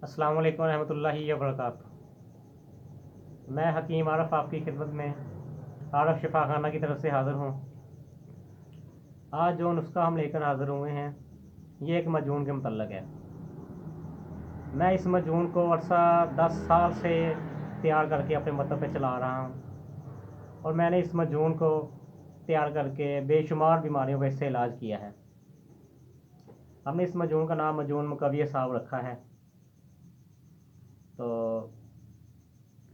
अस्सलाम वालेकुम रहमतुल्लाहि व बरकातुहू। मैं हकीम आरफ आपकी खिदमत में आरफ शिफा खाना की तरफ से हाज़िर हूँ। आज जो नुस्खा हम लेकर हाज़िर हुए हैं ये एक मजून के मुतल्लक है। मैं इस मजून को अरसा 10 साल से तैयार करके अपने मतलब पे चला रहा हूँ और मैंने इस मजून को तैयार करके बेशुमार बीमारियों का इससे इलाज किया है। हमने इस मजून का नाम मजून मुकव्वी साहब रखा है। तो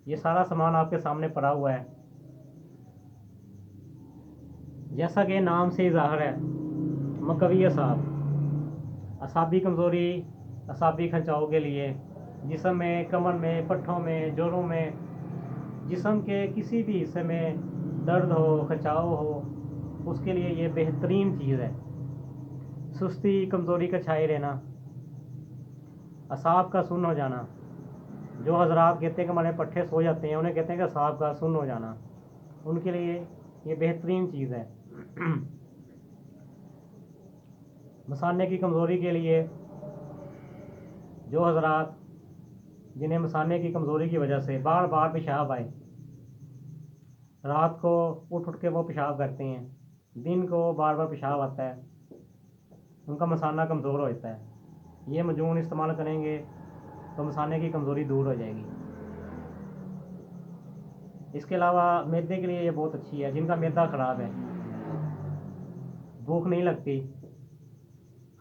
ये सारा सामान आपके सामने पड़ा हुआ है। जैसा कि नाम से ज़ाहिर है, मुकव्वी साहब असाबी कमज़ोरी, असाबी खंचाव के लिए जिस्म में, कमर में, पट्ठों में, जोड़ों में, जिस्म के किसी भी हिस्से में दर्द हो, खिंचाव हो, उसके लिए ये बेहतरीन चीज़ है। सुस्ती, कमज़ोरी का छाए रहना, असाब का सुन्न हो जाना, जो हजरात कहते हैं कि हमारे पट्ठे सो जाते हैं, उन्हें कहते हैं कि असाब का सुन्न हो जाना, उनके लिए ये बेहतरीन चीज़ है। मसाने की कमज़ोरी के लिए जो हजरात जिन्हें मसाने की कमज़ोरी की वजह से बार बार पेशाब आए, रात को उठ उठ के वो पेशाब करते हैं, दिन को बार बार पेशाब आता है, उनका मसाना कमज़ोर हो जाता है, ये मजून इस्तेमाल करेंगे तो मसाने की कमज़ोरी दूर हो जाएगी। इसके अलावा मैदे के लिए ये बहुत अच्छी है। जिनका मैदा ख़राब है, भूख नहीं लगती,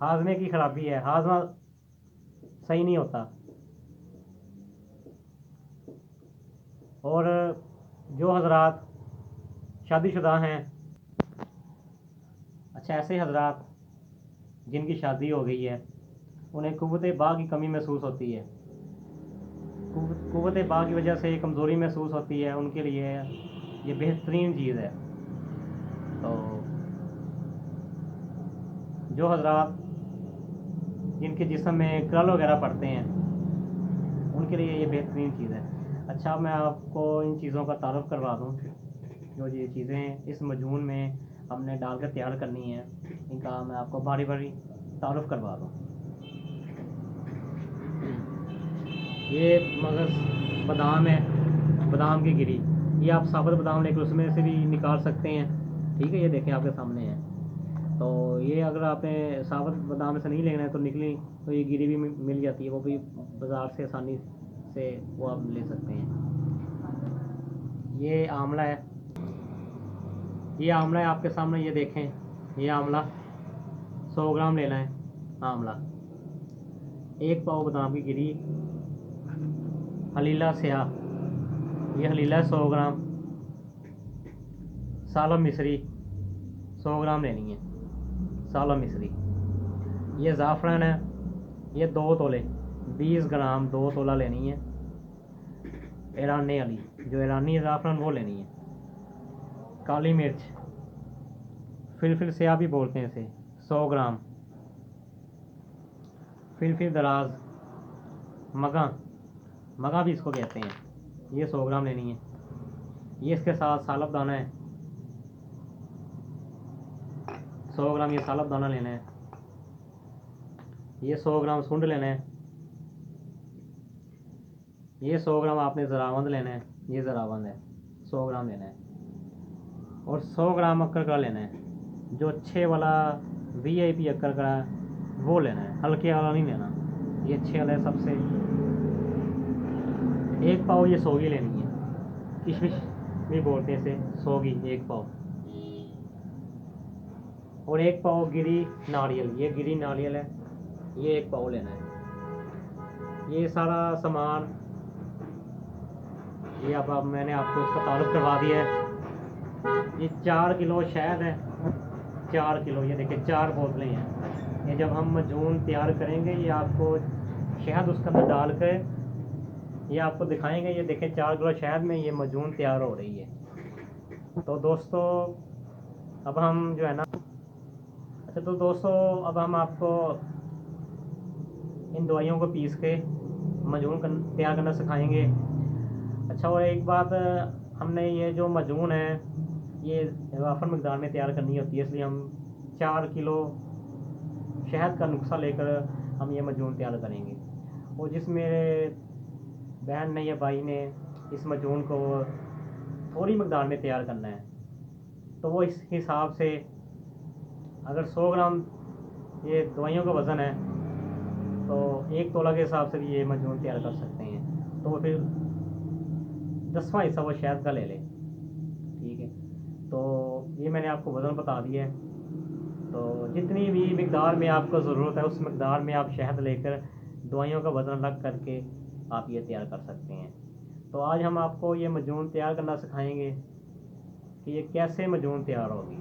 हाजमे की ख़राबी है, हाजमा सही नहीं होता, और जो हजरात शादीशुदा हैं, अच्छा ऐसे हजरात जिनकी शादी हो गई है, उन्हें कुव्वत बा की कमी महसूस होती है, कुव्वत बा की वजह से कमज़ोरी महसूस होती है, उनके लिए ये बेहतरीन चीज़ है। तो जो हजरात जिनके जिस्म में करल वगैरह पड़ते हैं, उनके लिए ये बेहतरीन चीज़ है। अच्छा, मैं आपको इन चीज़ों का तारुफ़ करवा दूँ। जो ये चीज़ें इस मजून में हमने डालकर तैयार करनी है, इनका मैं आपको बारी बारी तारुफ़ करवा दूँ। ये मगज़ बादाम है, बादाम की गिरी, ये आप साबुत बादाम लेकर उसमें से भी निकाल सकते हैं। ठीक है, ये देखें आपके सामने है। तो ये अगर आपने साबुत बादाम से नहीं लेना है तो निकली तो ये गिरी भी मिल जाती है, वो भी बाज़ार से आसानी से वो आप ले सकते हैं। ये आंवला है, ये आंवला है आपके सामने, ये देखें, ये आंवला 100 ग्राम लेना है। आंवला, 1 पाव बादाम की गिरी, हलीला स्याह, ये हलीला 100 ग्राम, सालम मिश्री 100 ग्राम लेनी है, सालम मिश्री। ये ज़ाफ़रान है, ये 2 तोले 20 ग्राम 2 तोला लेनी है। ईरानी वाली, जो ईरानी ज़ाफ़रान वो लेनी है। काली मिर्च, फिलफिल स्याह भी बोलते हैं इसे, 100 ग्राम। फिलफिल दराज, मगा, मगा भी इसको कहते हैं, ये 100 ग्राम लेनी है। ये इसके साथ सालब दाना है, 100 ग्राम ये सालब दाना लेना है। ये 100 ग्राम सुंड लेना है। ये 100 ग्राम आपने ज़रावंद लेना है, ये ज़रावंद है, 100 ग्राम लेना है। और 100 ग्राम अक्कर लेना है, जो अच्छे वाला VIP अक्कर का वो लेना है, हल्के वाला नहीं लेना, ये अच्छे वाला है सबसे। 1 पाव ये सोगी लेनी है, किशमिश भी बोलते हैं इसे, सोगी 1 पाव। और 1 पाव गिरी नारियल, ये गिरी नारियल है, ये 1 पाव लेना है। ये सारा सामान ये अब मैंने आपको इसका तारुफ करवा दिया है। ये 4 किलो शहद है, 4 किलो, ये देखिए 4 बोतलें हैं। ये जब हम मजून तैयार करेंगे, ये आपको शहद उसके अंदर डाल कर ये आपको दिखाएंगे। ये देखें 4 किलो शहद में ये मजून तैयार हो रही है। तो दोस्तों अब हम जो है ना, अच्छा तो दोस्तों अब हम आपको इन दवाइयों को पीस के मजून तैयार करना सिखाएंगे। अच्छा, और एक बात, हमने ये जो मजून है ये वाफर मकदार में तैयार करनी होती है, इसलिए हम 4 किलो शहद का नुस्खा लेकर हम ये मजून तैयार करेंगे। वो जिस मेरे बहन ने या भाई ने इस मजून को थोड़ी मकदार में तैयार करना है, तो वो इस हिसाब से अगर 100 ग्राम ये दवाइयों का वज़न है तो 1 तोला के हिसाब से भी ये मजून तैयार कर सकते हैं। तो फिर 10वां हिस्सा वो शहद का ले लें। ठीक है, तो ये मैंने आपको वज़न बता दिया है। तो जितनी भी मकदार में आपको ज़रूरत है उस मकदार में आप शहद लेकर दवाइयों का वज़न अलग करके आप ये तैयार कर सकते हैं। तो आज हम आपको ये मजून तैयार करना सिखाएंगे कि ये कैसे मजून तैयार होगी।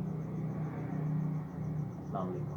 अस्सलाम वालेकुम।